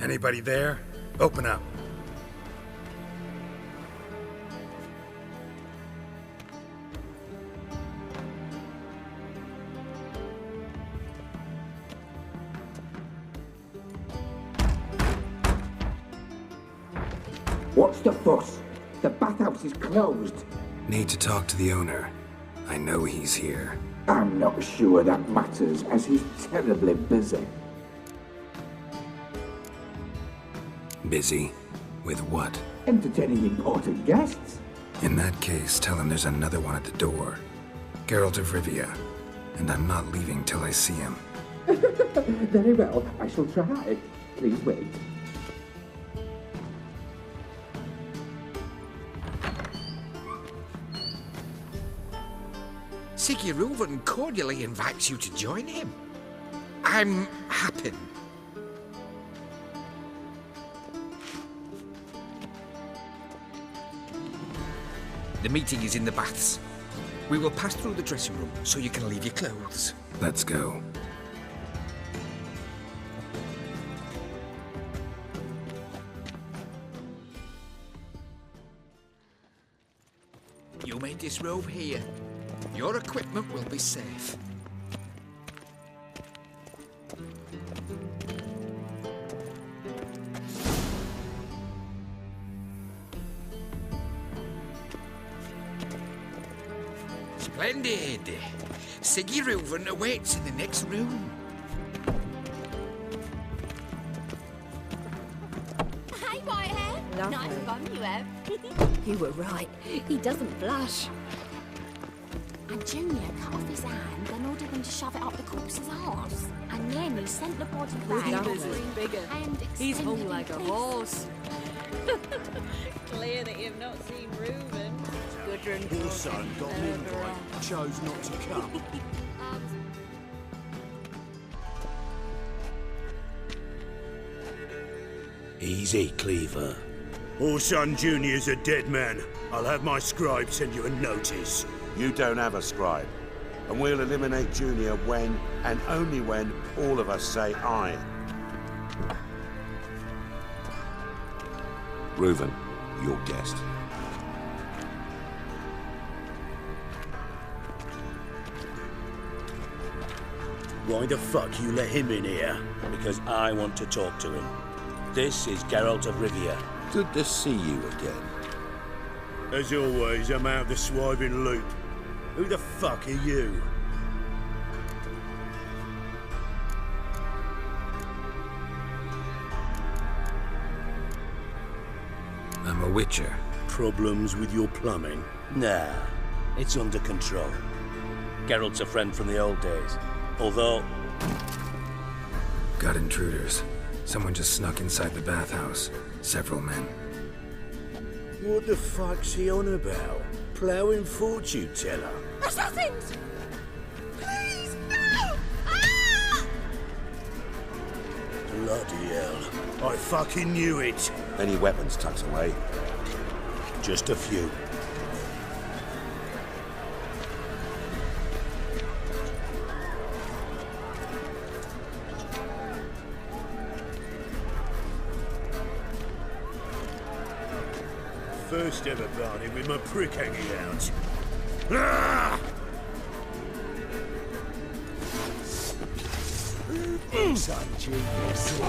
Anybody there? Open up. What's the fuss? The bathhouse is closed. Need to talk to the owner. I know he's here. I'm not sure that matters, as he's terribly busy. Busy? With what? Entertaining important guests. In that case, tell him there's another one at the door. Geralt of Rivia. And I'm not leaving till I see him. Very well, I shall try. Please wait. Siggy Reuven cordially invites you to join him. I'm Happen. The meeting is in the baths. We will pass through the dressing room so you can leave your clothes. Let's go. You may disrobe here. Your equipment will be safe. Splendid! Siggy Reuven awaits in the next room. Hey, Whitehair. Lovely. Nice bum you have. You were right. He doesn't blush. And Junior cut off his hand, then ordered them to shove it up the corpse's arse. And then he sent the body back. He's hung like a horse. Clear that you've not seen Reuven. Poor son got an invite, chose not to come. Easy, Cleaver. Orson Jr.'s a dead man. I'll have my scribe send you a notice. You don't have a scribe. And we'll eliminate Junior when, and only when, all of us say aye. Reuven, your guest. Why the fuck you let him in here? Because I want to talk to him. This is Geralt of Rivia. Good to see you again. As always, I'm out the swiving loop. Who the fuck are you? I'm a witcher. Problems with your plumbing? Nah, it's under control. Geralt's a friend from the old days. Although... Got intruders. Someone just snuck inside the bathhouse. Several men. What the fuck's he on about? Ploughing fortune teller? Assassins! Please, no! Ah! Bloody hell. I fucking knew it. Any weapons tucked away? Just a few. First ever party with my prick hanging out. Ah! Son, genius.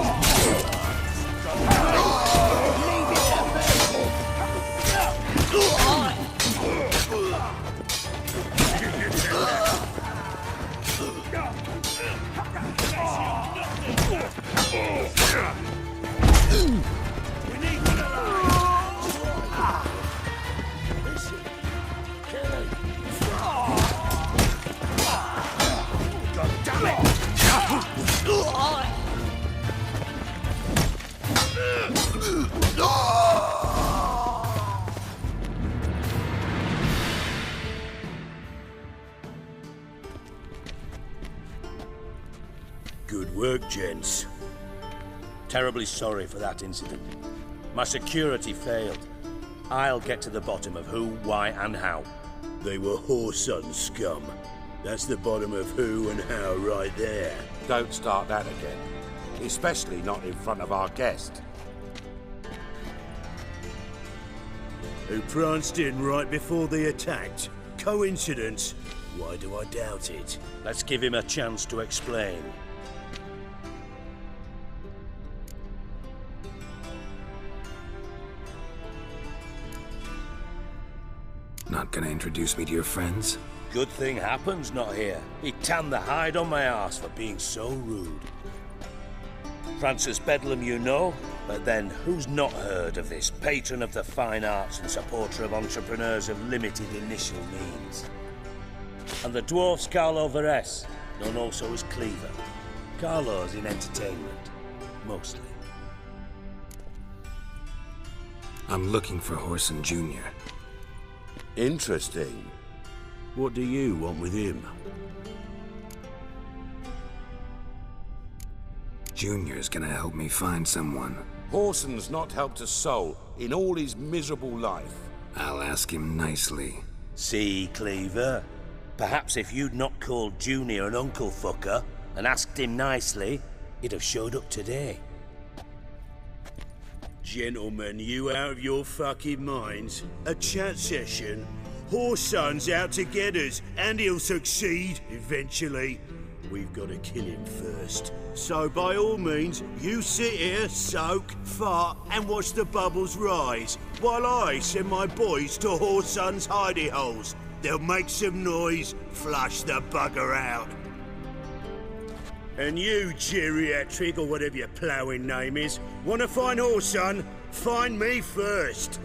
Good work, gents. Terribly sorry for that incident. My security failed. I'll get to the bottom of who, why, and how. They were Whoreson scum. That's the bottom of who and how right there. Don't start that again. especially not in front of our guest. Who pranced in right before they attacked. Coincidence? Why do I doubt it? Let's give him a chance to explain. Not gonna introduce me to your friends? Good thing Happen's not here. He tanned the hide on my arse for being so rude. Francis Bedlam you know, but then who's not heard of this patron of the fine arts and supporter of entrepreneurs of limited initial means? And the dwarf's Carlo Veres, known also as Cleaver. Carlo's in entertainment, mostly. I'm looking for Whoreson Jr. Interesting. What do you want with him? Junior's gonna help me find someone. Whoreson's not helped a soul in all his miserable life. I'll ask him nicely. See, Cleaver? Perhaps if you'd not called Junior an uncle fucker and asked him nicely, he'd have showed up today. Gentlemen, you out of your fucking minds? A chat session? Whoreson's out to get us, and he'll succeed eventually. We've got to kill him first. So by all means, you sit here, soak, fart, and watch the bubbles rise, while I send my boys to Whoreson's hidey holes. They'll make some noise, flush the bugger out. And you, geriatric, or whatever your ploughing name is, want to find Whoreson? Find me first.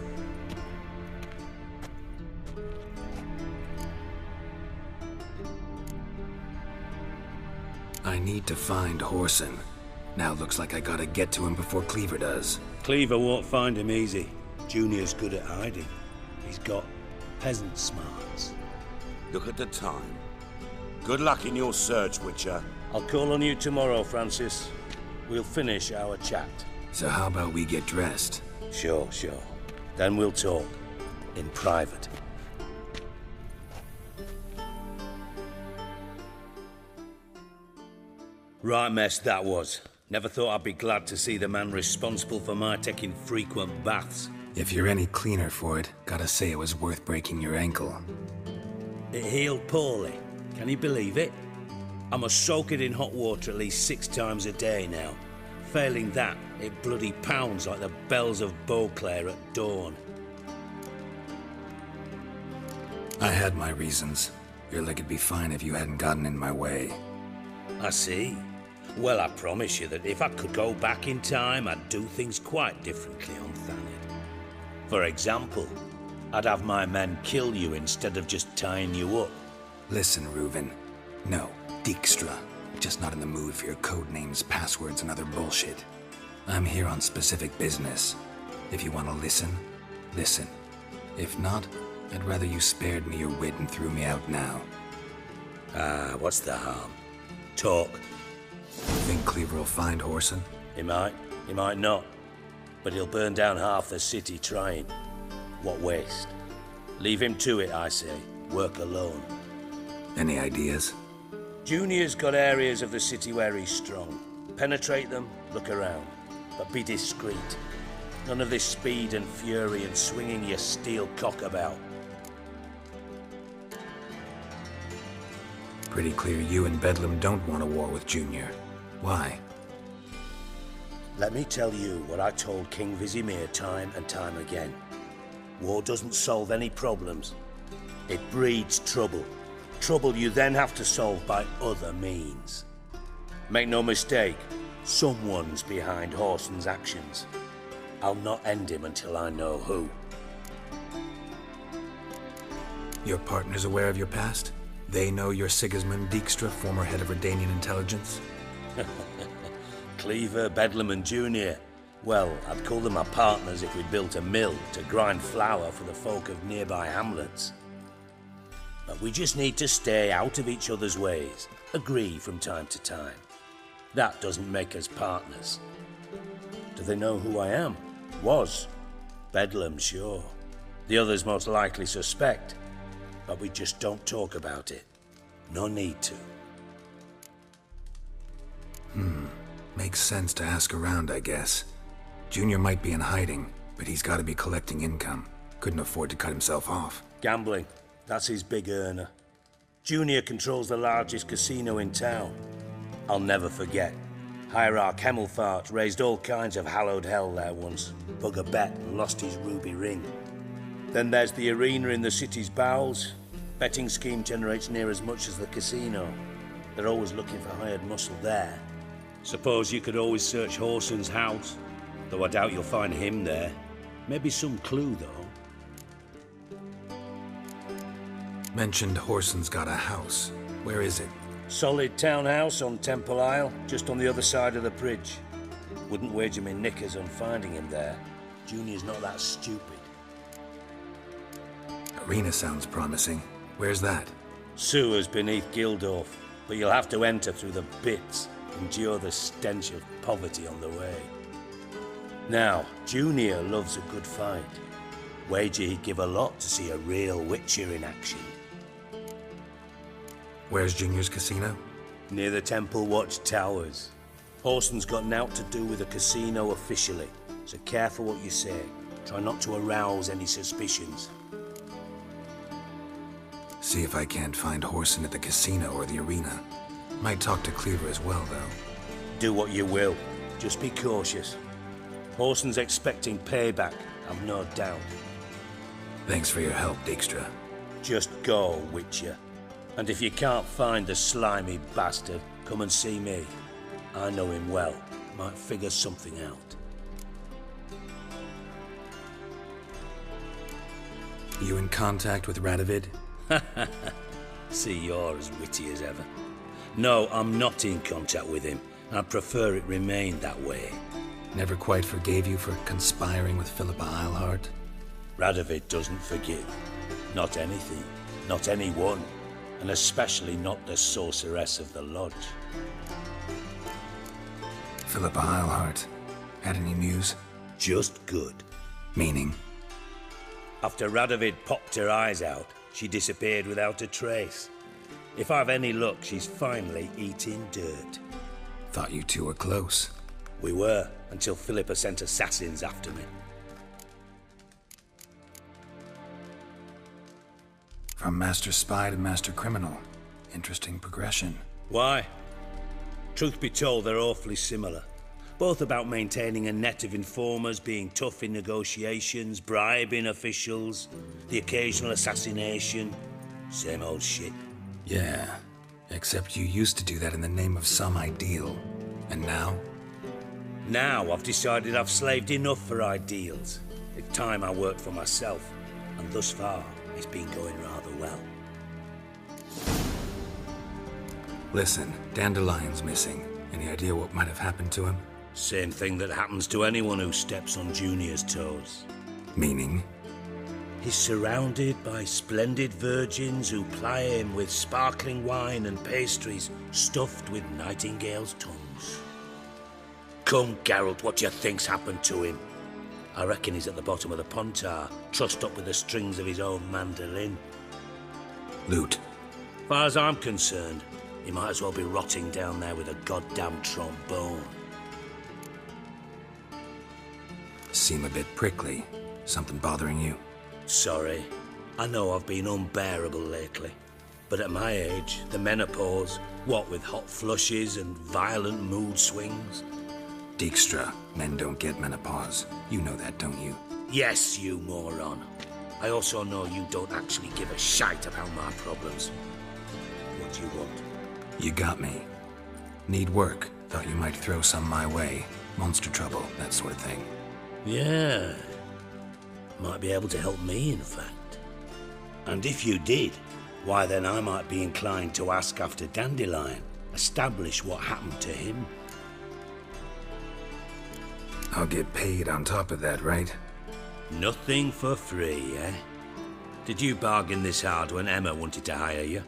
I need to find Whoreson. Now looks like I gotta get to him before Cleaver does. Cleaver won't find him easy. Junior's good at hiding. He's got peasant smarts. Look at the time. Good luck in your search, Witcher. I'll call on you tomorrow, Francis. We'll finish our chat. So how about we get dressed? Sure. Then we'll talk. In private. Right mess that was. Never thought I'd be glad to see the man responsible for my taking frequent baths. If you're any cleaner for it, gotta say it was worth breaking your ankle. It healed poorly. Can you believe it? I must soak it in hot water at least 6 times a day now. Failing that, it bloody pounds like the bells of Beauclair at dawn. I had my reasons. Your leg would be fine if you hadn't gotten in my way. I see. Well, I promise you that if I could go back in time, I'd do things quite differently on Thanedd. For example, I'd have my men kill you instead of just tying you up. Listen, Reuven. No, Dijkstra. Just not in the mood for your code names, passwords, and other bullshit. I'm here on specific business. If you want to listen, listen. If not, I'd rather you spared me your wit and threw me out now. What's the harm? Talk. Think Cleaver will find Whoreson? He might not. But he'll burn down half the city trying. What waste? Leave him to it, I say. Work alone. Any ideas? Junior's got areas of the city where he's strong. Penetrate them, look around. But be discreet. None of this speed and fury and swinging your steel cock about. Pretty clear you and Bedlam don't want a war with Junior. Why? Let me tell you what I told King Vizimir time and time again. War doesn't solve any problems. It breeds trouble. Trouble you then have to solve by other means. Make no mistake, someone's behind Whoreson's actions. I'll not end him until I know who. Your partner's aware of your past? They know you're Sigismund Dijkstra, former head of Redanian intelligence? Cleaver, Bedlam and Junior. Well, I'd call them my partners if we built a mill to grind flour for the folk of nearby hamlets. But we just need to stay out of each other's ways, agree from time to time. That doesn't make us partners. Do they know who I am? Was. Bedlam, sure. The others most likely suspect. But we just don't talk about it. No need to. Makes sense to ask around, I guess. Junior might be in hiding, but he's got to be collecting income. Couldn't afford to cut himself off. Gambling. That's his big earner. Junior controls the largest casino in town. I'll never forget. Hierarch Hemmelfart raised all kinds of hallowed hell there once. Bug a bet and lost his ruby ring. Then there's the arena in the city's bowels. Betting scheme generates near as much as the casino. They're always looking for hired muscle there. Suppose you could always search Horson's house, though I doubt you'll find him there. Maybe some clue, though. Mentioned Horson's got a house. Where is it? Solid townhouse on Temple Isle, just on the other side of the bridge. Wouldn't wager me knickers on finding him there. Junior's not that stupid. Arena sounds promising. Where's that? Sewers beneath Gildorf, but you'll have to enter through the bits, endure the stench of poverty on the way. Now, Junior loves a good fight. Wager he'd give a lot to see a real Witcher in action. Where's Junior's casino? Near the Temple Watch Towers. Horson's got naught to do with the casino officially, so careful what you say. Try not to arouse any suspicions. See if I can't find Horson at the casino or the arena. Might talk to Cleaver as well, though. Do what you will. Just be cautious. Horson's expecting payback, I've no doubt. Thanks for your help, Dijkstra. Just go, Witcher. And if you can't find the slimy bastard, come and see me. I know him well. Might figure something out. You in contact with Radovid? See, you're as witty as ever. No, I'm not in contact with him. I'd prefer it remained that way. Never quite forgave you for conspiring with Philippa Eilhart? Radovid doesn't forgive. Not anything. Not anyone. And especially not the sorceress of the Lodge. Philippa Eilhart. Had any news? Just good. Meaning? After Radovid popped her eyes out, she disappeared without a trace. If I've any luck, she's finally eating dirt. Thought you two were close. We were, until Philippa sent assassins after me. From Master Spy to Master Criminal. Interesting progression. Why? Truth be told, they're awfully similar. Both about maintaining a net of informers, being tough in negotiations, bribing officials, the occasional assassination. Same old shit. Yeah, except you used to do that in the name of some ideal. And now? Now I've decided I've slaved enough for ideals. It's time I worked for myself, and thus far, it's been going rather well. Listen, Dandelion's missing. Any idea what might have happened to him? Same thing that happens to anyone who steps on Junior's toes. Meaning? He's surrounded by splendid virgins who ply him with sparkling wine and pastries stuffed with nightingales' tongues. Come, Geralt, what do you think's happened to him? I reckon he's at the bottom of the Pontar, trussed up with the strings of his own mandolin. Loot. Far as I'm concerned, he might as well be rotting down there with a goddamn trombone. Seem a bit prickly. Something bothering you? Sorry. I know I've been unbearable lately. But at my age, the menopause, what with hot flushes and violent mood swings. Dijkstra, men don't get menopause. You know that, don't you? Yes, you moron. I also know you don't actually give a shite about my problems. What do you want? You got me. Need work. Thought you might throw some my way. Monster trouble, that sort of thing. Yeah. Might be able to help me, in fact. And if you did, why then I might be inclined to ask after Dandelion. Establish what happened to him. I'll get paid on top of that, right? Nothing for free, eh? Did you bargain this hard when Emma wanted to hire you?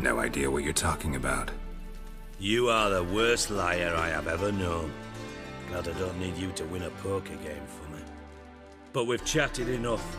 No idea what you're talking about. You are the worst liar I have ever known. Glad I don't need you to win a poker game for me. But we've chatted enough.